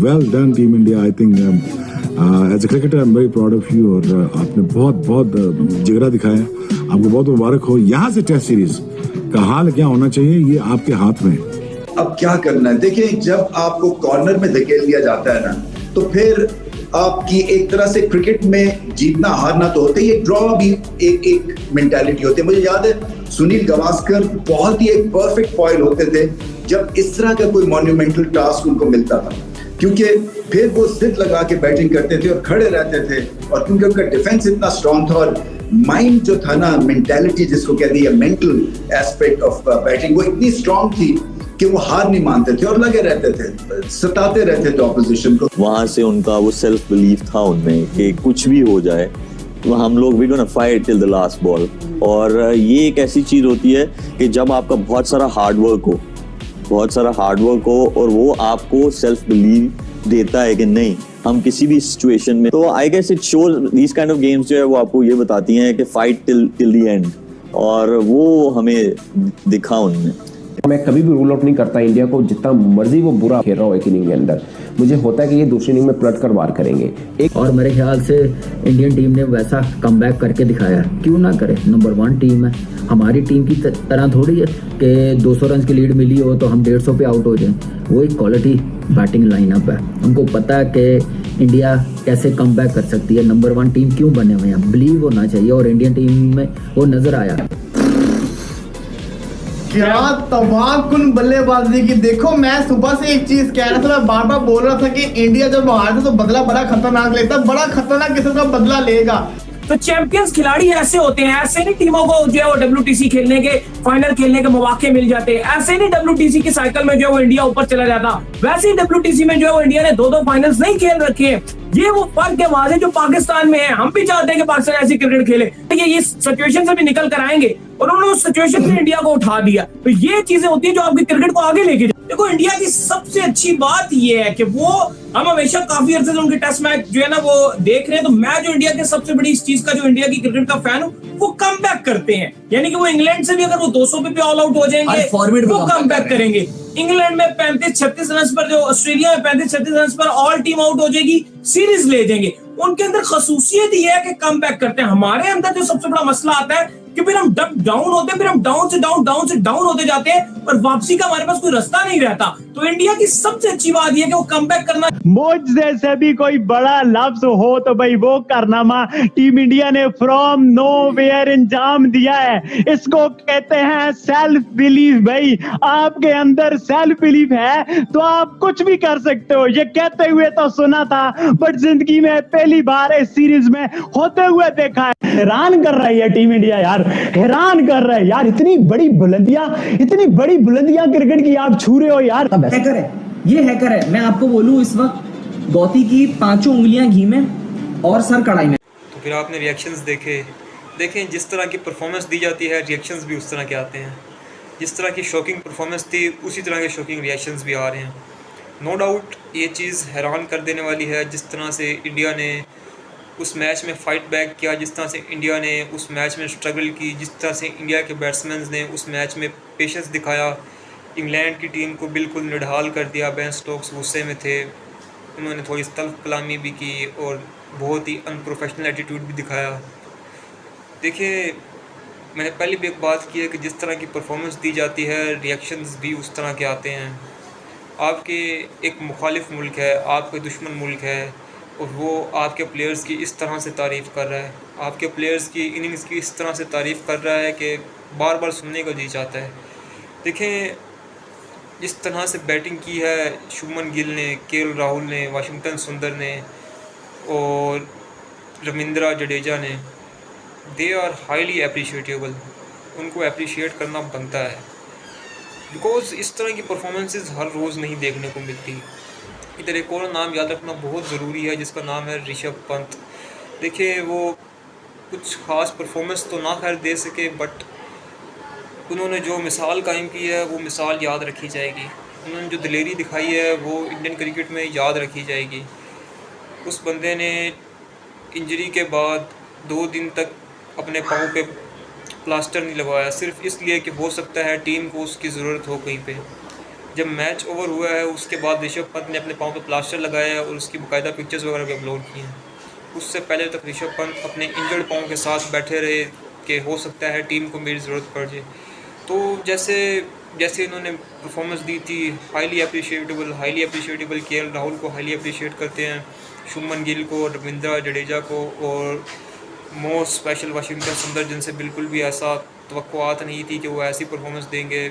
well done, Team India. I think as a cricketer, I'm very proud of you. और आपने बहुत जिगरा दिखाया. आपको बहुत मुबारक हो. यहाँ से टेस्ट सीरीज का हाल क्या होना चाहिए, ये आपके हाथ में. अब क्या करना है, देखिए, जब आपको कॉर्नर में धकेल दिया जाता है ना, तो फिर आपकी एक तरह से क्रिकेट में जीतना हारना तो होता ही है, ड्रॉ भी एक मेंटालिटी होती है. मुझे याद है सुनील गावस्कर बहुत ही एक परफेक्ट फॉइल होते थे जब इस तरह का कोई मॉन्यूमेंटल टास्क उनको मिलता था, क्योंकि फिर वो जिद लगा के बैटिंग करते थे और खड़े रहते थे, और क्योंकि उनका डिफेंस इतना स्ट्रांग था और माइंड जो था ना, मेंटालिटी जिसको कहते हैं, मेंटल एस्पेक्ट ऑफ बैटिंग, वो इतनी स्ट्रांग थी कि वो हार नहीं मानते थे और लगे रहते थे, सताते रहते थे ऑपोजिशन को. वहां से उनका वो सेल्फ बिलीफ था उनमें कि कुछ भी हो जाए तो हम लोग we gonna fight till the last ball. और ये एक ऐसी चीज होती है कि जब आपका बहुत सारा हार्डवर्क हो और वो आपको सेल्फ बिलीव देता है कि नहीं हम किसी भी सिचुएशन में, तो I guess it shows these kind of games जो है वो आपको ये बताती हैं कि फाइट टिल द एंड, और वो हमें दिखा उनमें. मैं कभी भी रूल आउट नहीं करता इंडिया को, जितना मर्जी वो बुरा खेल रहा हो एक इनिंग के अंदर. मुझे होता है कि ये दूसरी इनिंग में पलट कर वार करेंगे. और मेरे ख्याल से इंडियन टीम ने वैसा कमबैक करके दिखाया, क्यों ना करे. नंबर 1 टीम है, हमारी टीम की तरह थोड़ी है कि 200 रन की लीड मिली हो तो हम 150 पे आउट हो जाएं. वो एक क्वालिटी बैटिंग लाइनअप है, उनको पता है कि इंडिया कैसे कमबैक कर सकती है. नंबर 1 टीम क्यों बने हुए हैं, बिलीव होना चाहिए, और इंडियन टीम में वो नजर आया. क्या तबाहकुन बल्लेबाजी की. देखो, मैं सुबह से एक चीज कह रहा था, मैं बार बार बोल रहा था कि इंडिया जब हारता तो बदला बड़ा खतरनाक लेता, बड़ा खतरनाक किस्म का बदला लेगा. तो चैंपियंस खिलाड़ी ऐसे होते हैं, ऐसे नहीं टीमों को जो है वो WTC खेलने के, फाइनल खेलने के मौके मिल जाते हैं. ऐसे नहीं WTC की साइकिल में जो है वो इंडिया ऊपर चला जाता. वैसे ही WTC में जो है वो इंडिया ने 2 फाइनल्स नहीं खेल रखे हैं. ये वो फर्क है वहां से जो पाकिस्तान में है. हम भी चाहते हैं कि पाकिस्तान ऐसी क्रिकेट खेले, तो ये सिचुएशन से भी निकल कर आएंगे, और उन्होंने उस सिचुएशन में इंडिया को उठा दिया. तो ये चीजें होती है जो आपकी क्रिकेट को आगे लेके. देखो, इंडिया की सबसे अच्छी बात ये है कि वो हम हमेशा काफी अर्से से उनके टेस्ट मैच जो है ना वो देख रहे हैं. तो मैं जो इंडिया के सबसे बड़ी इस चीज का जो इंडिया की क्रिकेट का फैन हूँ, वो कम बैक करते हैं. यानी कि वो इंग्लैंड से भी अगर वो 200 पे ऑल आउट हो जाएंगे वो कम बैक करेंगे. इंग्लैंड में 35-36 रन पर, जो ऑस्ट्रेलिया में 35-36 रन पर ऑल टीम आउट हो जाएगी, सीरीज ले जाएंगे. उनके अंदर खसूसियत ये है कि कम बैक करते हैं. हमारे अंदर जो सबसे बड़ा मसला आता है कि फिर हम डाउन होते हैं, फिर हम डाउन से डाउन होते जाते हैं, और वापसी का हमारे पास कोई रास्ता नहीं रहता. तो इंडिया की सबसे अच्छी बात यह है कि वो कमबैक करना. मुझ जैसे भी कोई बड़ा लफ्ज हो तो भाई वो कारनामा टीम इंडिया ने फ्रॉम नोवेयर अंजाम दिया है. इसको कहते हैं सेल्फ बिलीफ. भाई आपके अंदर सेल्फ बिलीफ है तो आप कुछ भी कर सकते हो. ये कहते हुए तो सुना था, बट जिंदगी में पहली बार इस सीरीज में होते हुए देखा है. हैरान कर रही है टीम इंडिया यार, हैरान कर रहा है यार. इतनी बड़ी बुलंदियां क्रिकेट की आप छू रहे हो यार. हैकर है, ये हैकर है. मैं आपको बोलूं, इस वक्त गौती की 5 उंगलियां घी में और सर कढ़ाई में. तो फिर आपने रिएक्शंस देखें जिस तरह की परफॉर्मेंस दी जाती है, रिएक्शंस भी उस तरह के आते हैं. जिस तरह की शॉकिंग परफॉर्मेंस थी, उसी तरह के शॉकिंग रिएक्शंस भी आ रहे हैं. नो डाउट ये चीज़ हैरान कर देने वाली है, जिस तरह से इंडिया ने उस मैच में फ़ाइट बैक किया, जिस तरह से इंडिया ने उस मैच में स्ट्रगल की, जिस तरह से इंडिया के बैट्समैन ने उस मैच में पेशेंस दिखाया. इंग्लैंड की टीम को बिल्कुल निढाल कर दिया. बेन स्टोक्स गुस्से में थे, उन्होंने थोड़ी तल्ख कलामी भी की और बहुत ही अनप्रोफेशनल एटीट्यूड भी दिखाया. देखिए, मैंने पहले भी एक बात की है कि जिस तरह की परफॉर्मेंस दी जाती है, रिएक्शंस भी उस तरह के आते हैं. आपके एक मुखालिफ मुल्क है, आपके दुश्मन मुल्क है, और वो आपके प्लेयर्स की इस तरह से तारीफ़ कर रहा है, आपके प्लेयर्स की इनिंग्स की इस तरह से तारीफ़ कर रहा है कि बार बार सुनने को जी चाहता है. देखें, जिस तरह से बैटिंग की है शुभमन गिल ने, केएल राहुल ने, वाशिंगटन सुंदर ने और रविंद्र जडेजा ने, दे आर हाईली अप्रिशिएटेबल. उनको अप्रिशिएट करना बनता है, बिकॉज इस तरह की परफॉर्मेंसेस हर रोज़ नहीं देखने को मिलती. इधर एक और नाम याद रखना बहुत ज़रूरी है, जिसका नाम है ऋषभ पंत. देखिए, वो कुछ ख़ास परफॉर्मेंस तो ना खैर दे सके, बट उन्होंने जो मिसाल कायम की है वो मिसाल याद रखी जाएगी. उन्होंने जो दिलेरी दिखाई है वो इंडियन क्रिकेट में याद रखी जाएगी. उस बंदे ने इंजरी के बाद 2 दिन तक अपने पाँव पे प्लास्टर नहीं लगवाया, सिर्फ इसलिए कि हो सकता है टीम को उसकी ज़रूरत हो कहीं पे. जब मैच ओवर हुआ है उसके बाद ऋषभ पंत ने अपने पाँव पे प्लास्टर लगाया है और उसकी बाकायदा पिक्चर्स वगैरह भी अपलोड की हैं। उससे पहले तक ऋषभ पंत अपने इंजर्ड पाँव के साथ बैठे रहे कि हो सकता है टीम को मेरी ज़रूरत पड़ जाए। तो जैसे इन्होंने परफॉर्मेंस दी थी, हाईली अप्रिशिएटेबल, केएल राहुल को हाईली अप्रिशिएट करते हैं, शुभमन गिल को, रविंद्र जडेजा को, और मोस्ट स्पेशल वाशिंगटन सुंदर, जिनसे बिल्कुल भी ऐसा तवक्कुआत नहीं थी कि वो ऐसी परफॉर्मेंस देंगे।